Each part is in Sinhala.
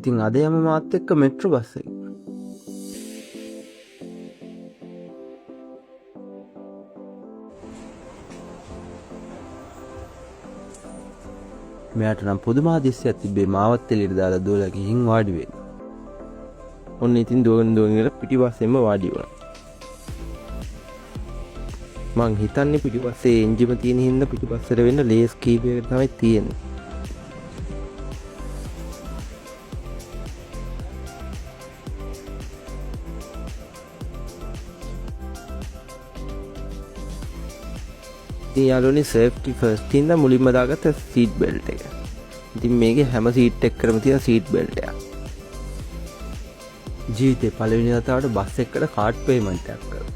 ඉතින් අද යම මාත් එක්ක මෙට්‍රෝ බස් එක. මෙයාට නම් පුදුම හදිස්සියක් තිබ්බේ මාවත් එළියට දාලා දුවලා ගිහින් වාඩි වෙන්න. ඔන්න ඉතින් දුවගෙන ගිහලා පිටිපස්සෙන්ම වාඩි වුණා. මං හිතන්නේ පිටිපස්සේ එන්ජිම තියෙන හින්දා පිටිපස්සට වෙන්න ලේස් කීපයකට තමයි තියෙන්නේ. ඉතින් යාළුවනේ සේෆ්ටි ෆස්ට් හින්දා මුලින්ම දාගත්ත සීට් බෙල්ට් එක. ඉතින් මේකේ හැම සීට් එකකටම තියෙන සීට් බෙල්ට් එකක්. ජීවිතේ පළවෙනි වතාවට බස් එකකට කාඩ් පේමන්ට් එකක් කරා.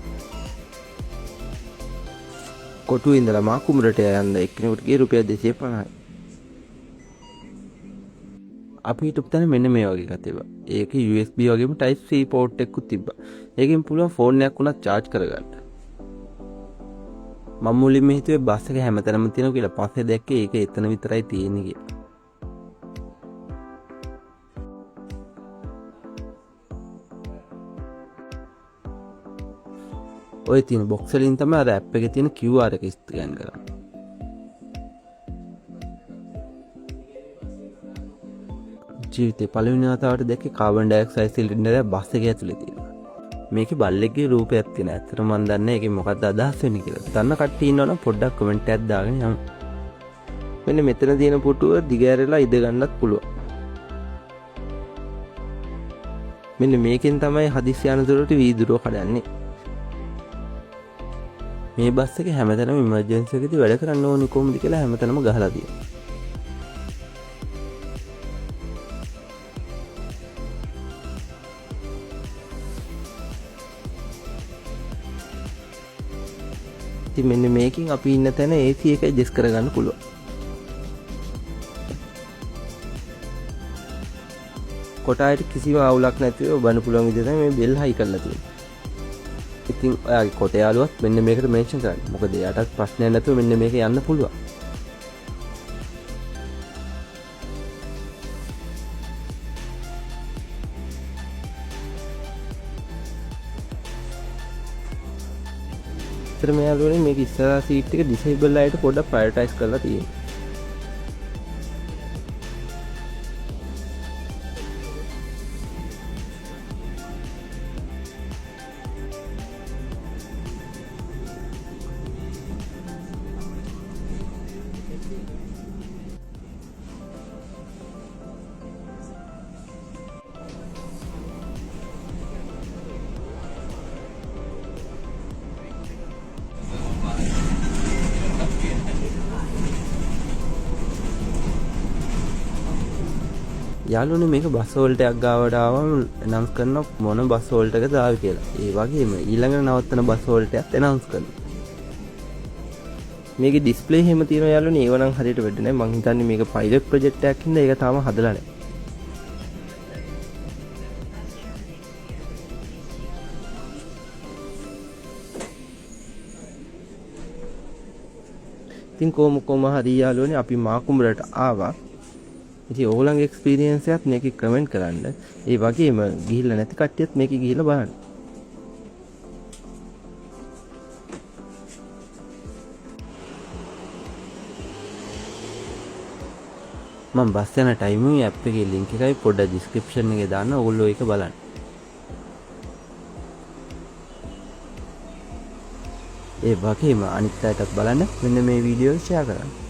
කොටුවේ ඉඳලා මා කුඹරට යන්න එක්කෙනෙකුට ගියේ රුපියල් 250යි. අපි හිටපු තැන මෙන්න මේ වගේ එකක් තිබ්බා. ඒකේ USB වගේම Type C port එකකුත් තිබ්බා. ඒකෙන් පුළුවන් ෆෝන් එකක් උනත් charge කරගන්න. මම මුලින්ම හිතුවේ බස් එක හැමතැනම තියෙනවා කියලා. පස්සේ දැක්කේ ඒක එතන විතරයි තියෙන්නේ කියලා. ඔය තියෙන බොක්ස් වලින් තමයි අර ඇප් එකේ තියෙන QR එක ස්කෑන් කරන්නේ. ජීවිතේ පළවෙනි වතාවට දැක්කේ කාබන් ඩයොක්සයිඩ් සිලින්ඩරයක් බස් එකේ ඇතුලේ තියෙනවා. මේකේ බල්ලෙක්ගේ රූපයක් තියෙනවා. ඇත්තටම මම දන්නේ ඒකේ මොකක්ද අදහස් වෙන්නේ කියලා. දන්න කට්ටිය ඉන්නවනම් පොඩ්ඩක් කමෙන්ට් එකක් දාගෙන යන්න. මෙන්න මෙතන තියෙන පුටුව දිගහැරලා ඉඳ ගන්නත් පුළුවන්. මෙන්න මේකෙන් තමයි හදිස්සි යනතුරට වීදුරුව කඩන්නේ. මේ බස් එක හැමතැනම ඉමර්ජන්සි එකදී වැඩ කරන්න ඕනි කොහොමද කියලා හැමතැනම ගහලා තියෙනවා. ඉතින් මෙන්න මේකෙන් අපි ඉන්න තැන AC එක ඇඩ්ජස්ට් කරගන්න පුළුවන්. කොටායට කිසිම අවුලක් නැතිව ඔබන්න පුළුවන් විදිහට මේ බෙල් හයි කරලා තියෙනවා. ඉතින් ඔයාගේ කොට යාළුවත් මෙන්න මේකට මෙන්ෂන් කරන්න. මොකද එයාටත් ප්‍රශ්නයක් නැතුව මෙන්න මේක යන්න පුළුවන්. ඉතින් මේ යාළුවනේ මේක ඉස්සරහා සීට් එක ඩිසේබල් අයට පොඩ්ඩක් ප්‍රයොරිටයිස් කරලා තියෙනවා. යාළුවනේ මේක බස් හෝල්ට් එකක් ගාවට ආවම ඇනවුන්ස් කරනවා මොන බස් හෝල්ට් එකද ආවේ කියලා. ඒ වගේම ඊළඟට නවත්තන බස් හෝල්ට් එකත් ඇනවුන්ස් කරනවා. මේකේ ඩිස්ප්ලේ එහෙම තියෙනවා යාළුවනේ. ඒව නම් හරියට වෙන්නේ නැහැ. මං හිතන්නේ මේක පයිලට් ප්‍රොජෙක්ට් එකක් හින්දා ඒක තාම හදලා නැහැ. ඉතින් කොහොම හරි යාළුවනේ අපි මාකුඹරට ආවා. ඉතින් ඕගොල්ලන්ගේ එක්ස්පීරියන්ස් එකත් මේකේ කමෙන්ට් කරන්න. ඒ වගේම ගිහිල්ලා නැති කට්ටියත් මේකේ ගිහිල්ලා බලන්න. මම බස් යන ටයිමින් ඇප් එකේ ලින්ක් එකයි පොඩ්ඩක් ඩිස්ක්‍රිප්ෂන් එකේ දාන්න. ඕගොල්ලෝ ඒක බලන්න. ඒ වගේම අනිත් අයටත් බලන්න මෙන්න මේ වීඩියෝ ෂෙයා කරන්න.